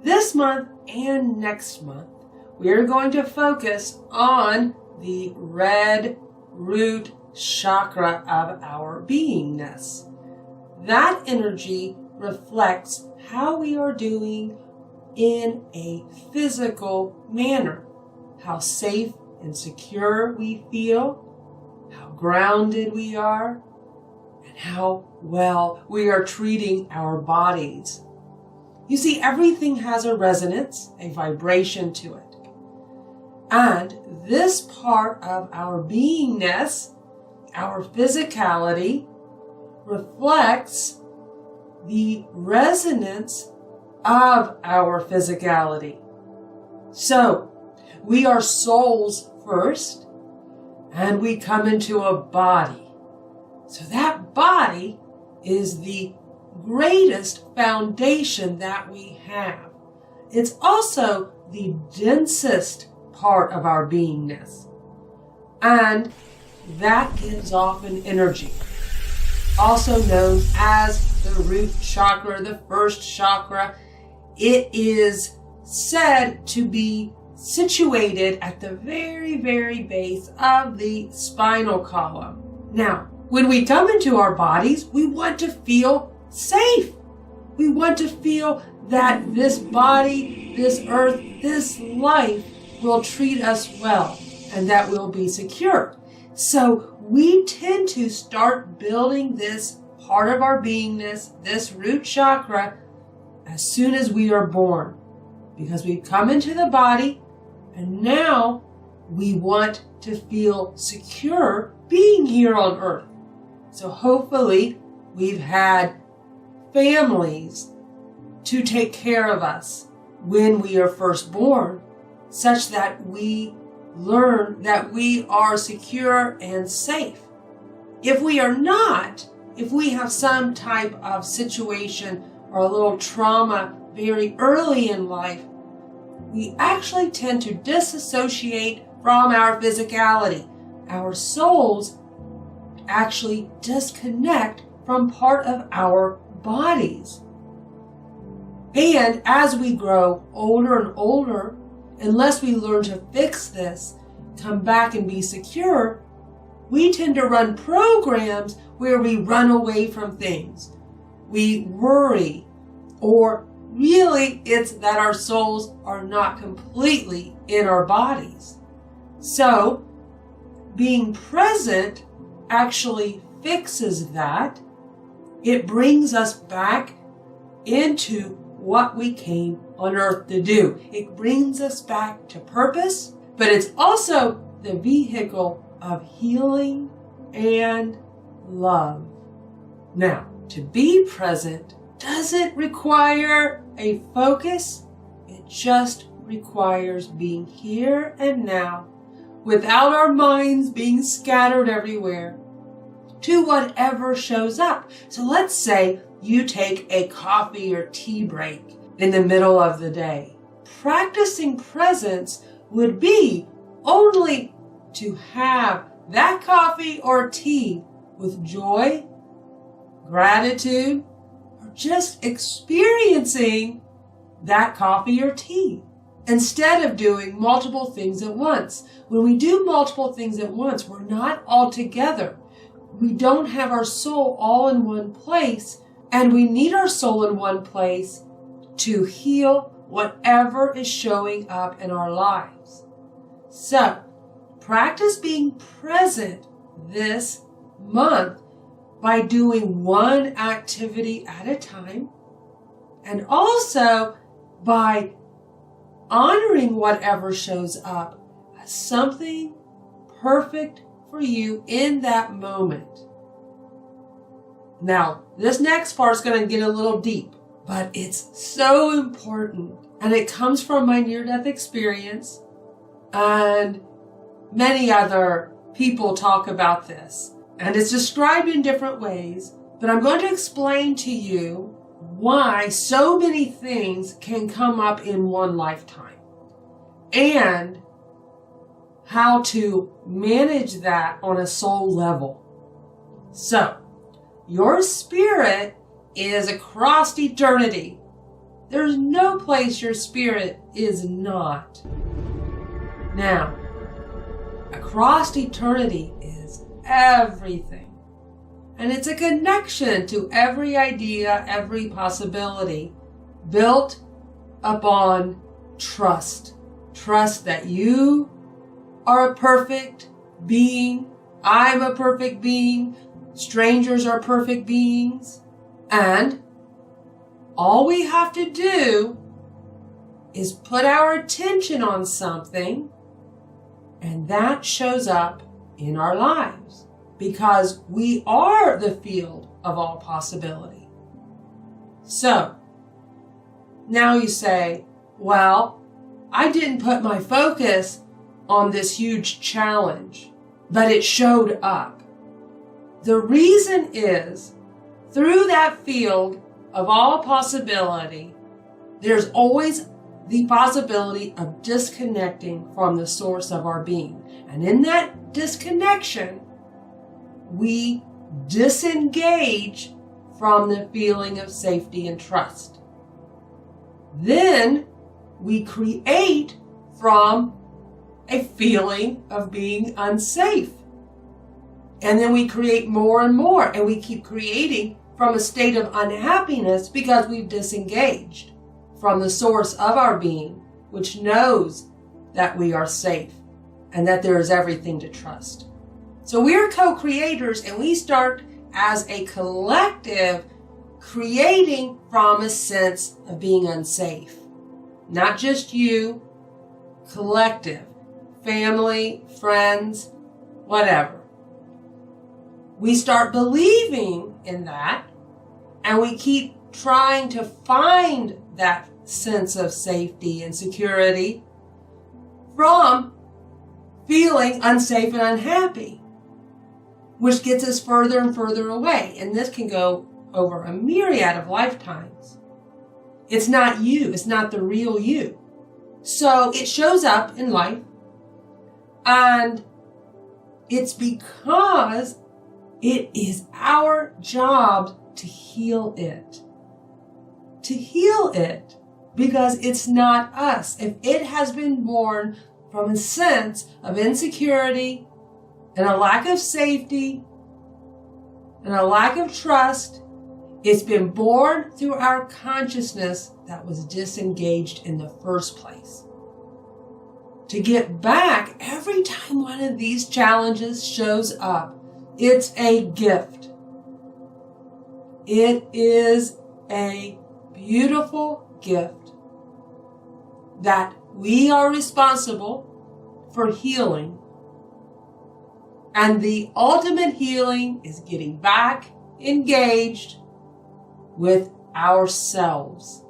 This month and next month, we are going to focus on the red root chakra of our beingness. That energy reflects how we are doing in a physical manner, how safe and secure we feel, how grounded we are, and how well we are treating our bodies. You see, everything has a resonance, a vibration to it. And this part of our beingness, our physicality, reflects the resonance of our physicality. So, we are souls first, and we come into a body. So that body is the greatest foundation that we have. It's also the densest part of our beingness. And that gives off an energy, also known as the root chakra, the first chakra. It is said to be situated at the very, very base of the spinal column. Now, when we come into our bodies, we want to feel safe. We want to feel that this body, this earth, this life will treat us well and that we'll be secure. So we tend to start building this part of our beingness, this root chakra, as soon as we are born, because we've come into the body and now we want to feel secure being here on earth. So hopefully we've had families to take care of us when we are first born, such that we learn that we are secure and safe. If we are not, if we have some type of situation or a little trauma very early in life, we actually tend to disassociate from our physicality. Our souls actually disconnect from part of our bodies. And as we grow older and older, unless we learn to fix this, come back and be secure, we tend to run programs where we run away from things. We worry, or really it's that our souls are not completely in our bodies. So, being present actually fixes that. It brings us back into what we came on earth to do. It brings us back to purpose, but it's also the vehicle of healing and love. Now, to be present doesn't require a focus. It just requires being here and now, without our minds being scattered everywhere, to whatever shows up. So let's say you take a coffee or tea break in the middle of the day. Practicing presence would be only to have that coffee or tea with joy, gratitude, or just experiencing that coffee or tea, instead of doing multiple things at once. When we do multiple things at once, we're not all together. We don't have our soul all in one place, and we need our soul in one place to heal whatever is showing up in our lives. So, practice being present this month by doing one activity at a time, and also by honoring whatever shows up as something perfect for you in that moment. Now, this next part is going to get a little deep, but it's so important, and it comes from my near-death experience, and many other people talk about this, and it's described in different ways, but I'm going to explain to you why so many things can come up in one lifetime, and how to manage that on a soul level. So, your spirit is across eternity, There's no place your spirit is not. Now, across eternity is everything. And it's a connection to every idea, every possibility, built upon trust. Trust that you are a perfect being. I'm a perfect being. Strangers are perfect beings. And all we have to do is put our attention on something, and that shows up in our lives, because we are the field of all possibility. So, now you say, well, I didn't put my focus on this huge challenge, but it showed up. The reason is, through that field of all possibility, there's always the possibility of disconnecting from the source of our being. And in that disconnection, we disengage from the feeling of safety and trust. Then we create from a feeling of being unsafe. And then we create more and more, and we keep creating from a state of unhappiness because we've disengaged from the source of our being, which knows that we are safe and that there is everything to trust. So we're co-creators, and we start as a collective creating from a sense of being unsafe. Not just you, collective, family, friends, whatever. We start believing in that, and we keep trying to find that sense of safety and security from feeling unsafe and unhappy, which gets us further and further away. And this can go over a myriad of lifetimes. It's not you. It's not the real you. So it shows up in life, and it's because it is our job to heal it. To heal it, because it's not us. If it has been born from a sense of insecurity and a lack of safety and a lack of trust, it's been born through our consciousness that was disengaged in the first place. To get back, every time one of these challenges shows up, it's a gift. It is a beautiful gift that we are responsible for healing. And the ultimate healing is getting back engaged with ourselves.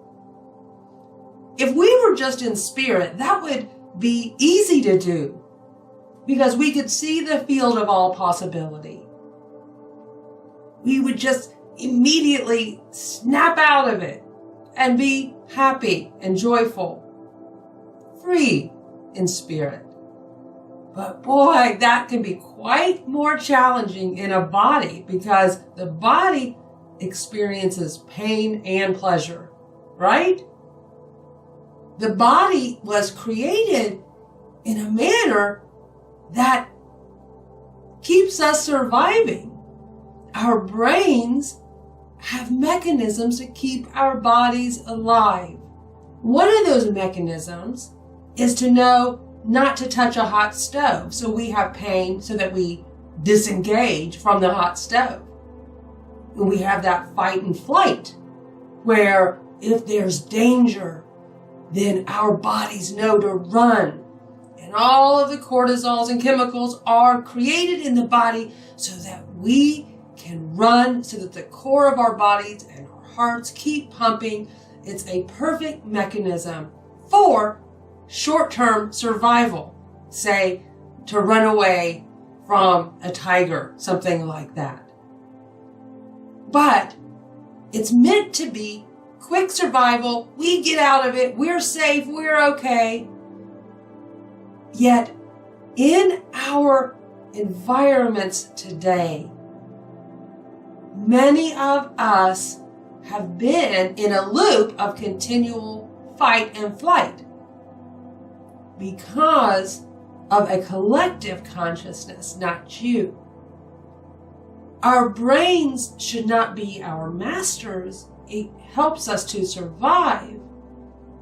If we were just in spirit, that would be easy to do, because we could see the field of all possibility. We would just immediately snap out of it and be happy and joyful, free in spirit. But boy, that can be quite more challenging in a body, because the body experiences pain and pleasure, right? The body was created in a manner that keeps us surviving. Our brains have mechanisms to keep our bodies alive. One of those mechanisms is to know not to touch a hot stove. So we have pain so that we disengage from the hot stove. And we have that fight and flight, where if there's danger, then our bodies know to run. And all of the cortisols and chemicals are created in the body so that we can run, so that the core of our bodies and our hearts keep pumping. It's a perfect mechanism for short-term survival. Say, to run away from a tiger, something like that. But it's meant to be quick survival. We get out of it. We're safe. We're okay. Yet, in our environments today, many of us have been in a loop of continual fight and flight because of a collective consciousness, not you. Our brains should not be our masters. It helps us to survive.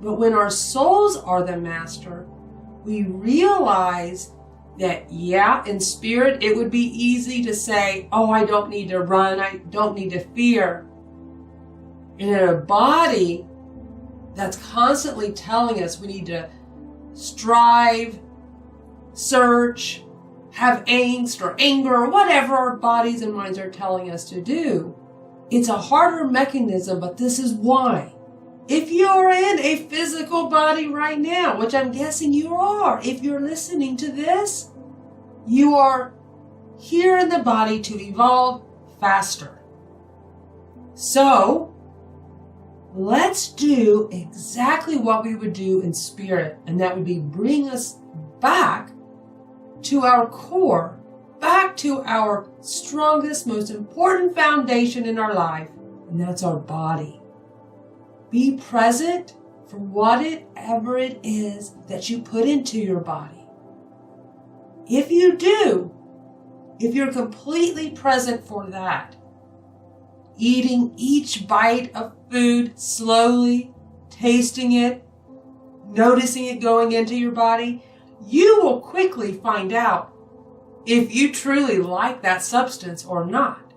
But when our souls are the master, we realize that, yeah, in spirit, it would be easy to say, oh, I don't need to run. I don't need to fear. And in a body that's constantly telling us we need to strive, search, have angst or anger or whatever our bodies and minds are telling us to do. It's a harder mechanism, but this is why. If you're in a physical body right now, which I'm guessing you are, if you're listening to this, you are here in the body to evolve faster. So, let's do exactly what we would do in spirit, and that would be bring us back to our core, back to our strongest, most important foundation in our life, and that's our body. Be present for whatever it is that you put into your body. If you do, if you're completely present for that, eating each bite of food slowly, tasting it, noticing it going into your body, you will quickly find out if you truly like that substance or not.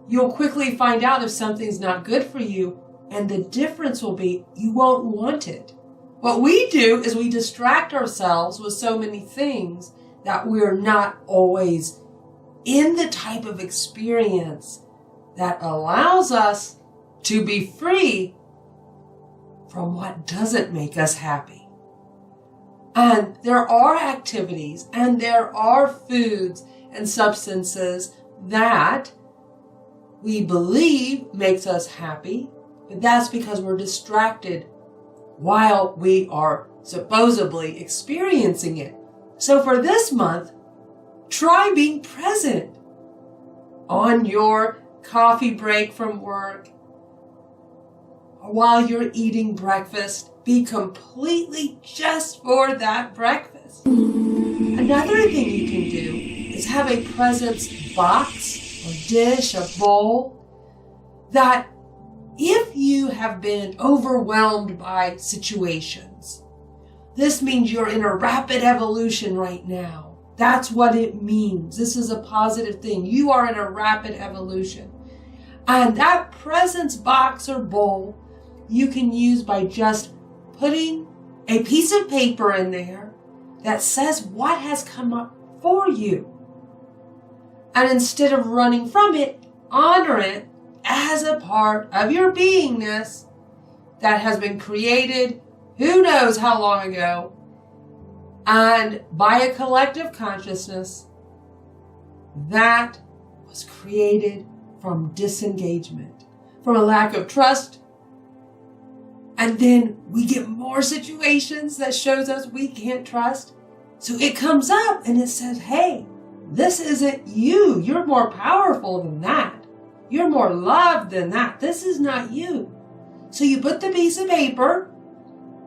You'll quickly find out if something's not good for you, and the difference will be you won't want it. What we do is we distract ourselves with so many things that we're not always in the type of experience that allows us to be free from what doesn't make us happy. And there are activities and there are foods and substances that we believe makes us happy, but that's because we're distracted while we are supposedly experiencing it. So for this month, try being present on your coffee break from work, or while you're eating breakfast. Be completely just for that breakfast. Another thing you can do is have a presence box or dish, a bowl, that if you have been overwhelmed by situations, this means you're in a rapid evolution right now. That's what it means. This is a positive thing. You are in a rapid evolution. And that presence box or bowl you can use by just putting a piece of paper in there that says what has come up for you. And instead of running from it, honor it as a part of your beingness that has been created who knows how long ago, and by a collective consciousness that was created from disengagement, from a lack of trust. And then we get more situations that shows us we can't trust. So it comes up and it says, hey, this isn't you. You're more powerful than that. You're more loved than that. This is not you. So you put the piece of paper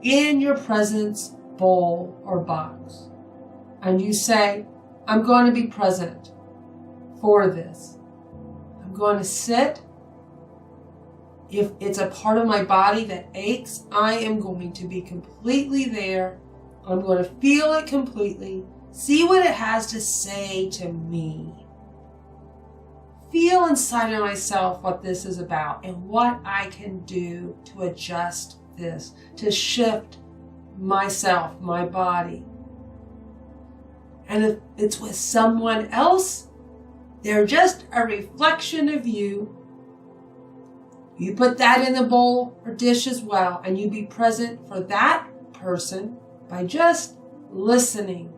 in your presence bowl or box. And you say, I'm going to be present for this. I'm going to sit. If it's a part of my body that aches, I am going to be completely there. I'm going to feel it completely. See what it has to say to me. Feel inside of myself what this is about and what I can do to adjust this, to shift myself, my body. And if it's with someone else, they're just a reflection of you. You put that in the bowl or dish as well, and you be present for that person by just listening.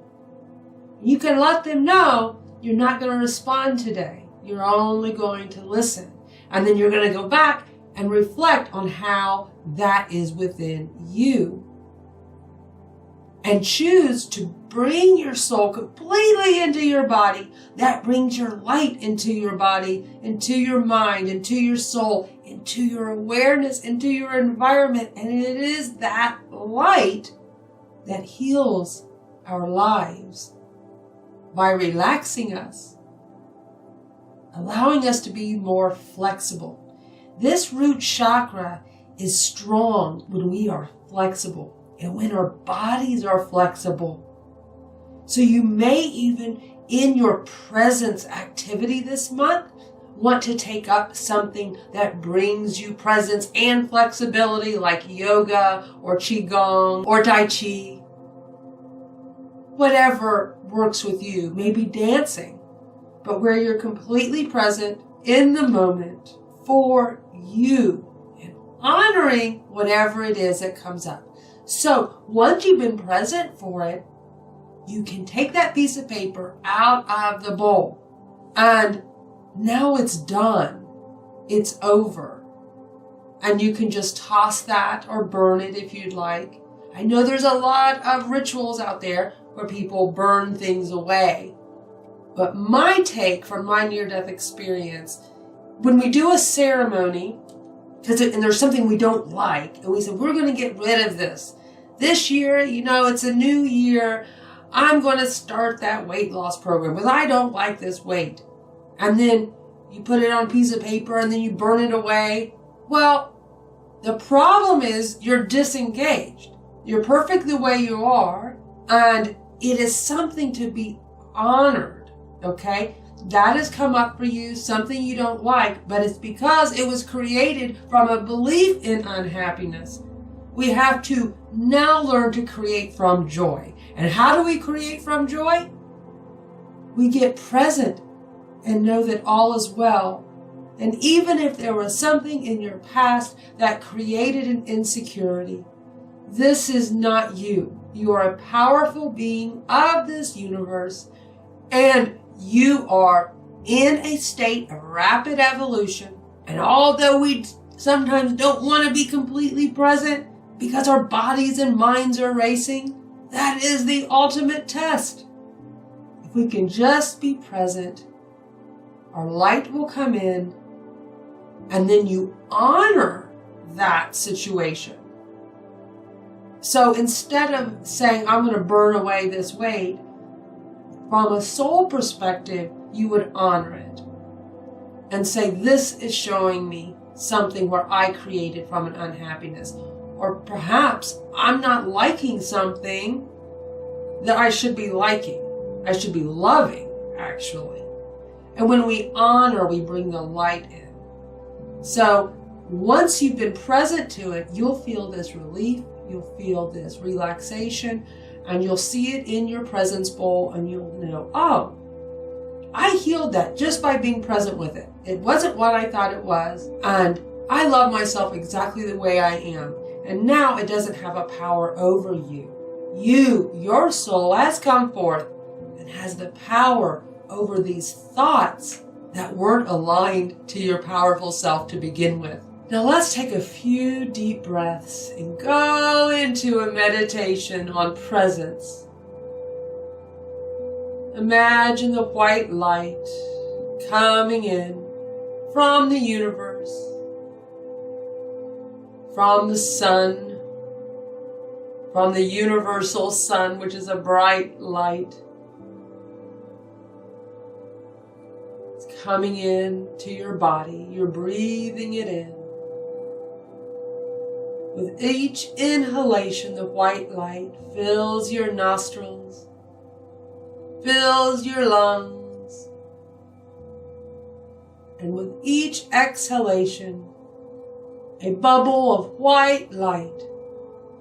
You can let them know you're not going to respond today. You're only going to listen. And then you're going to go back and reflect on how that is within you. And choose to bring your soul completely into your body. That brings your light into your body, into your mind, into your soul, into your awareness, into your environment. And it is that light that heals our lives by relaxing us, allowing us to be more flexible. This root chakra is strong when we are flexible and when our bodies are flexible. So you may even, in your presence activity this month, want to take up something that brings you presence and flexibility, like yoga or qigong or tai chi. Whatever works with you, maybe dancing, but where you're completely present in the moment for you and honoring whatever it is that comes up. So once you've been present for it, you can take that piece of paper out of the bowl, and now it's done. It's over. And you can just toss that or burn it if you'd like. I know there's a lot of rituals out there where people burn things away. But my take from my near-death experience, when we do a ceremony, and there's something we don't like, and we say, we're going to get rid of this. This year, it's a new year. I'm going to start that weight loss program because I don't like this weight. And then you put it on a piece of paper and then you burn it away. Well, the problem is you're disengaged. You're perfect the way you are, and it is something to be honored, okay? That has come up for you, something you don't like, but it's because it was created from a belief in unhappiness. We have to now learn to create from joy. And how do we create from joy? We get present and know that all is well. And even if there was something in your past that created an insecurity, this is not you. You are a powerful being of this universe, and you are in a state of rapid evolution. And although we sometimes don't want to be completely present because our bodies and minds are racing, that is the ultimate test. If we can just be present, our light will come in, and then you honor that situation. So instead of saying, I'm going to burn away this weight, from a soul perspective, you would honor it and say, this is showing me something where I created from an unhappiness. Or perhaps I'm not liking something that I should be liking. I should be loving, actually. And when we honor, we bring the light in. So once you've been present to it, you'll feel this relief, you'll feel this relaxation, and you'll see it in your presence bowl, and you'll know, oh, I healed that just by being present with it. It wasn't what I thought it was, and I love myself exactly the way I am. And now it doesn't have a power over you. Your soul has come forth and has the power over these thoughts that weren't aligned to your powerful self to begin with. Now let's take a few deep breaths and go into a meditation on presence. Imagine the white light coming in from the universe, from the sun, from the universal sun, which is a bright light. It's coming in to your body. You're breathing it in. With each inhalation, the white light fills your nostrils, fills your lungs. And with each exhalation, a bubble of white light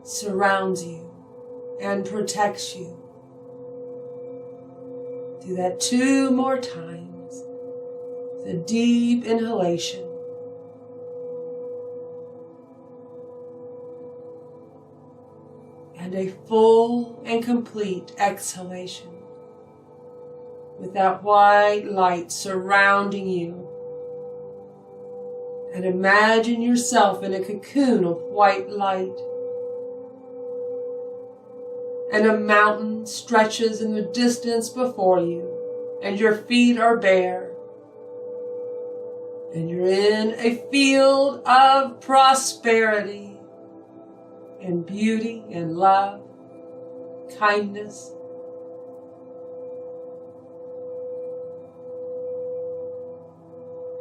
surrounds you and protects you. Do that 2 more times. The deep inhalation. And a full and complete exhalation with that white light surrounding you. And imagine yourself in a cocoon of white light. And a mountain stretches in the distance before you, and your feet are bare. And you're in a field of prosperity and beauty and love, kindness.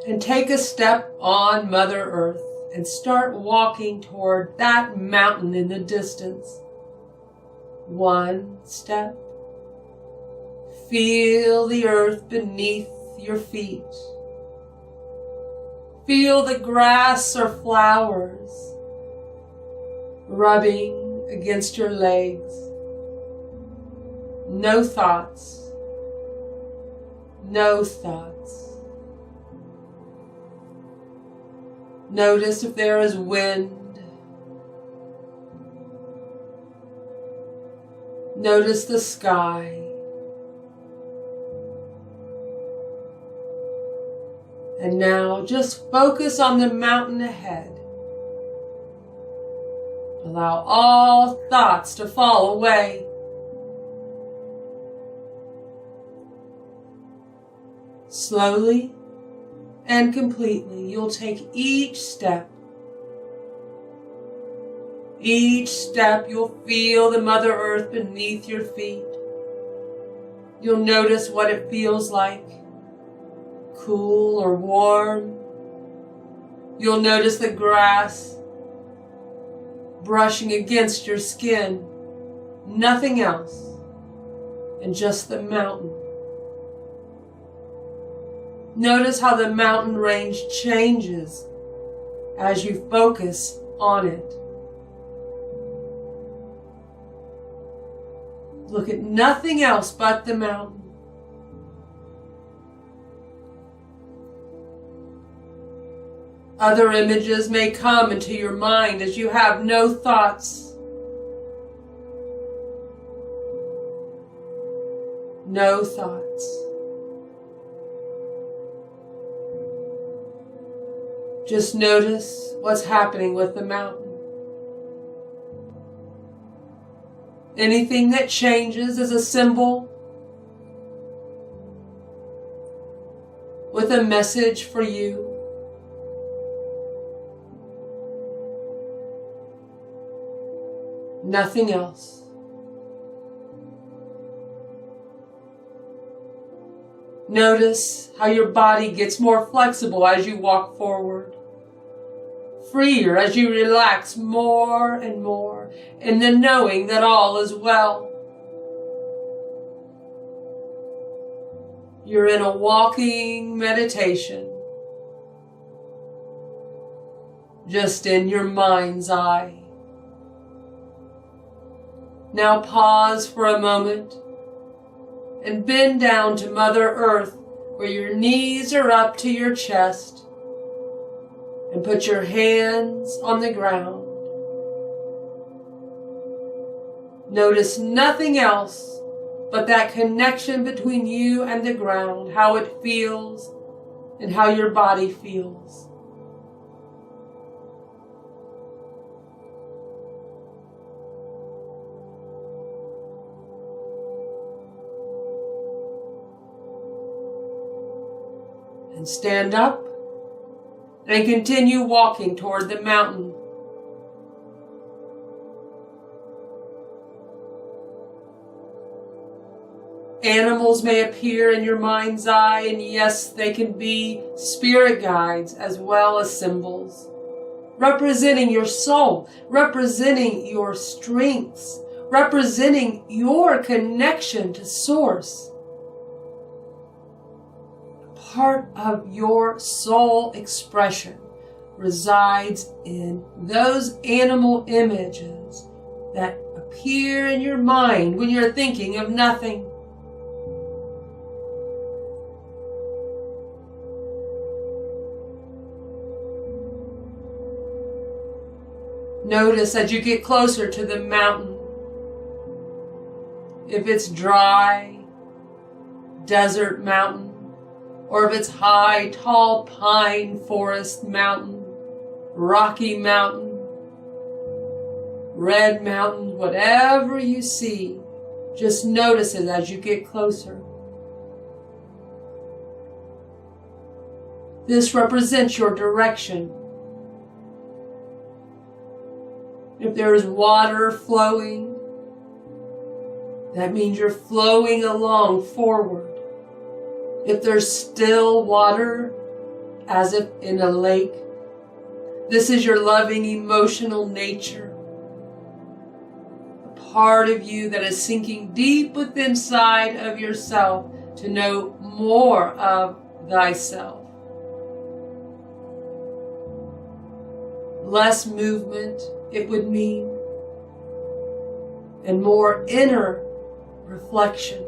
And take a step on Mother Earth and start walking toward that mountain in the distance. One step. Feel the earth beneath your feet. Feel the grass or flowers rubbing against your legs. No thoughts. No thoughts. Notice if there is wind. Notice the sky. And now just focus on the mountain ahead. Allow all thoughts to fall away. Slowly and completely, you'll take each step. Each step, you'll feel the Mother Earth beneath your feet. You'll notice what it feels like, cool or warm. You'll notice the grass brushing against your skin, nothing else, and just the mountain. Notice how the mountain range changes as you focus on it. Look at nothing else but the mountain. Other images may come into your mind as you have no thoughts. No thoughts. Just notice what's happening with the mountain. Anything that changes is a symbol with a message for you. Nothing else. Notice how your body gets more flexible as you walk forward. Freer as you relax more and more in the knowing that all is well. You're in a walking meditation, just in your mind's eye. Now pause for a moment and bend down to Mother Earth where your knees are up to your chest. And put your hands on the ground. Notice nothing else but that connection between you and the ground, how it feels and how your body feels. And stand up. And continue walking toward the mountain. Animals may appear in your mind's eye, and yes, they can be spirit guides as well as symbols, representing your soul, representing your strengths, representing your connection to Source. Part of your soul expression resides in those animal images that appear in your mind when you're thinking of nothing. Notice as you get closer to the mountain, if it's dry, desert mountain, or if it's high, tall pine forest mountain, rocky mountain, red mountain, whatever you see, just notice it as you get closer. This represents your direction. If there is water flowing, that means you're flowing along forward. If there's still water, as if in a lake, this is your loving emotional nature. A part of you that is sinking deep within inside of yourself to know more of thyself. Less movement, it would mean, and more inner reflection.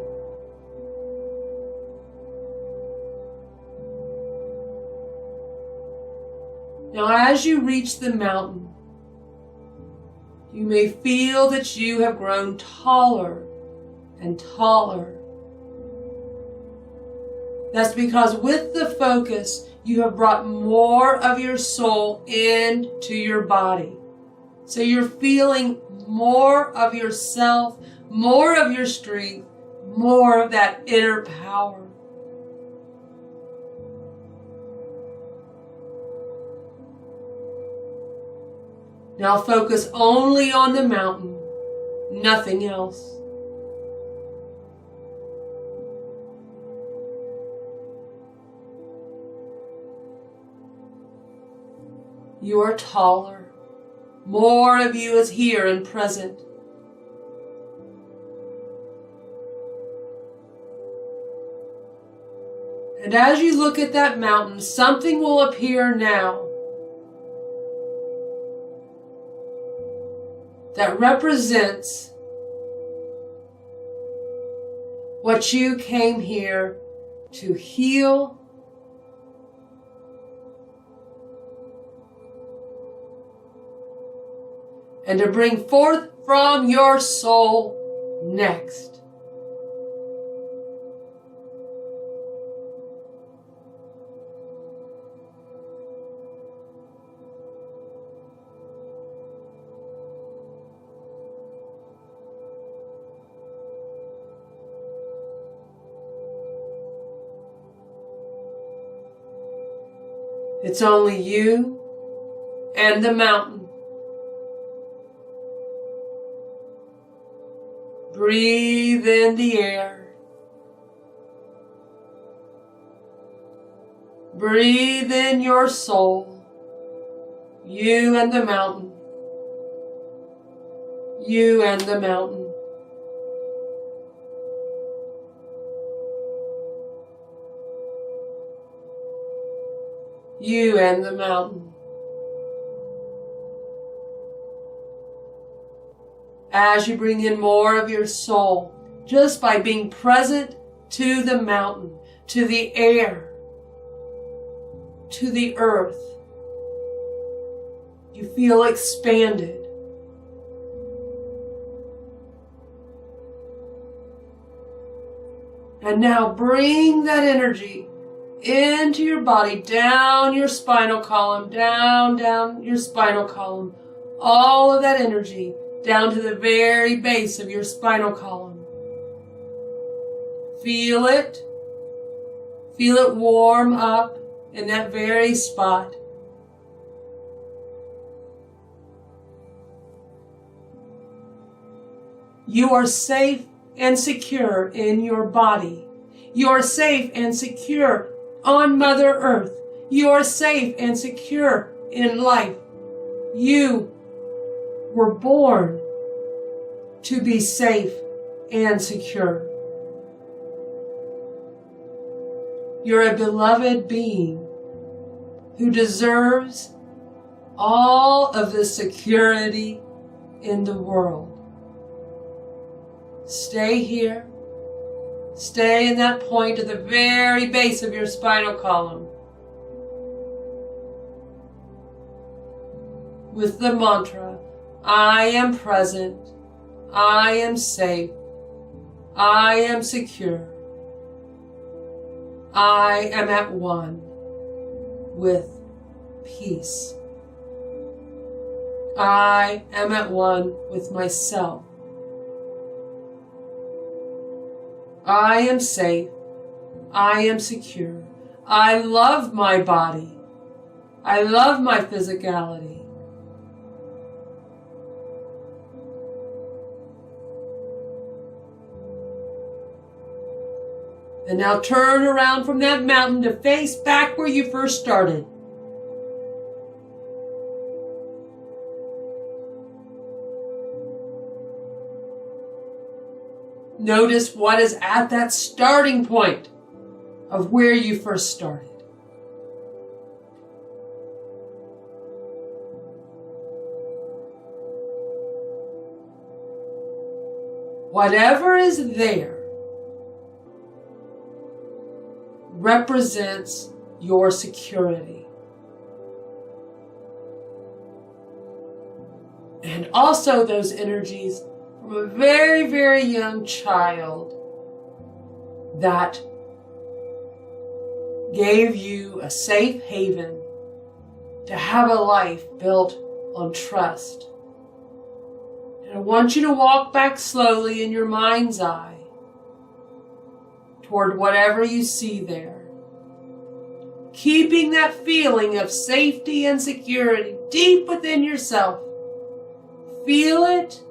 Now, as you reach the mountain, you may feel that you have grown taller and taller. That's because with the focus, you have brought more of your soul into your body. So you're feeling more of yourself, more of your strength, more of that inner power. Now focus only on the mountain, nothing else. You are taller. More of you is here and present. And as you look at that mountain, something will appear now that represents what you came here to heal, and to bring forth from your soul next. It's only you and the mountain. Breathe in the air. Breathe in your soul. You and the mountain. You and the mountain. You and the mountain. As you bring in more of your soul, just by being present to the mountain, to the air, to the earth, you feel expanded. And now bring that energy into your body, down your spinal column, down your spinal column. All of that energy down to the very base of your spinal column. Feel it. Feel it warm up in that very spot. You are safe and secure in your body. You are safe and secure on Mother Earth. You are safe and secure in life. You were born to be safe and secure. You're a beloved being who deserves all of the security in the world. Stay here. Stay in that point at the very base of your spinal column with the mantra, I am present, I am safe, I am secure, I am at one with peace. I am at one with myself. I am safe. I am secure. I love my body. I love my physicality. And now turn around from that mountain to face back where you first started. Notice what is at that starting point of where you first started. Whatever is there represents your security. And also those energies from a very, very young child that gave you a safe haven to have a life built on trust. And I want you to walk back slowly in your mind's eye toward whatever you see there, keeping that feeling of safety and security deep within yourself. Feel it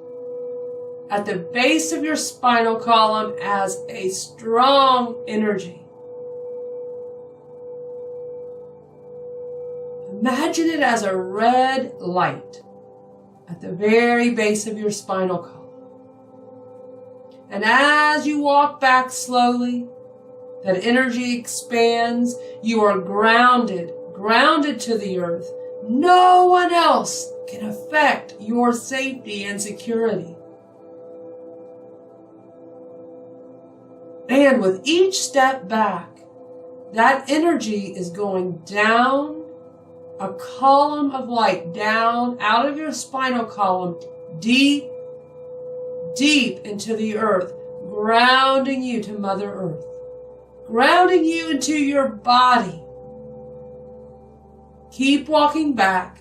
at the base of your spinal column as a strong energy. Imagine it as a red light at the very base of your spinal column. And as you walk back slowly, that energy expands. You are grounded to the earth. No one else can affect your safety and security. And with each step back, that energy is going down, a column of light down out of your spinal column, deep into the earth, grounding you to Mother Earth, grounding you into your body. Keep walking back.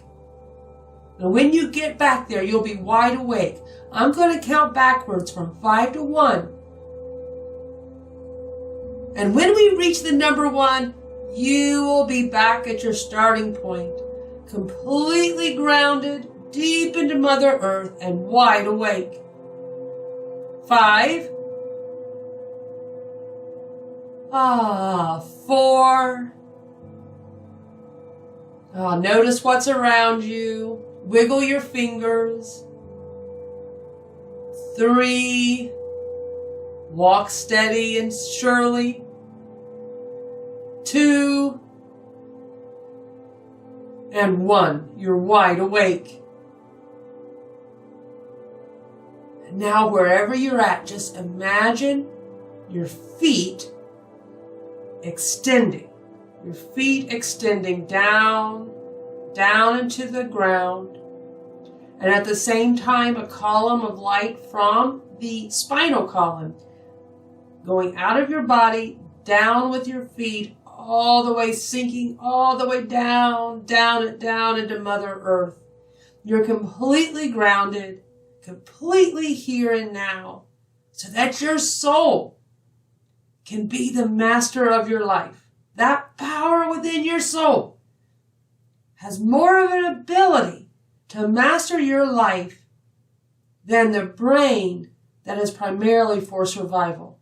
And when you get back there, you'll be wide awake. I'm going to count backwards from 5 to 1. And when we reach the number 1, you will be back at your starting point, completely grounded, deep into Mother Earth and wide awake. 5. 4. Notice what's around you. Wiggle your fingers. 3. Walk steady and surely. 2. And 1. You're wide awake. And now wherever you're at, just imagine your feet extending. Your feet extending down into the ground. And at the same time, a column of light from the spinal column going out of your body, down with your feet, all the way sinking, all the way down into Mother Earth. You're completely grounded, completely here and now, so that your soul can be the master of your life. That power within your soul has more of an ability to master your life than the brain that is primarily for survival.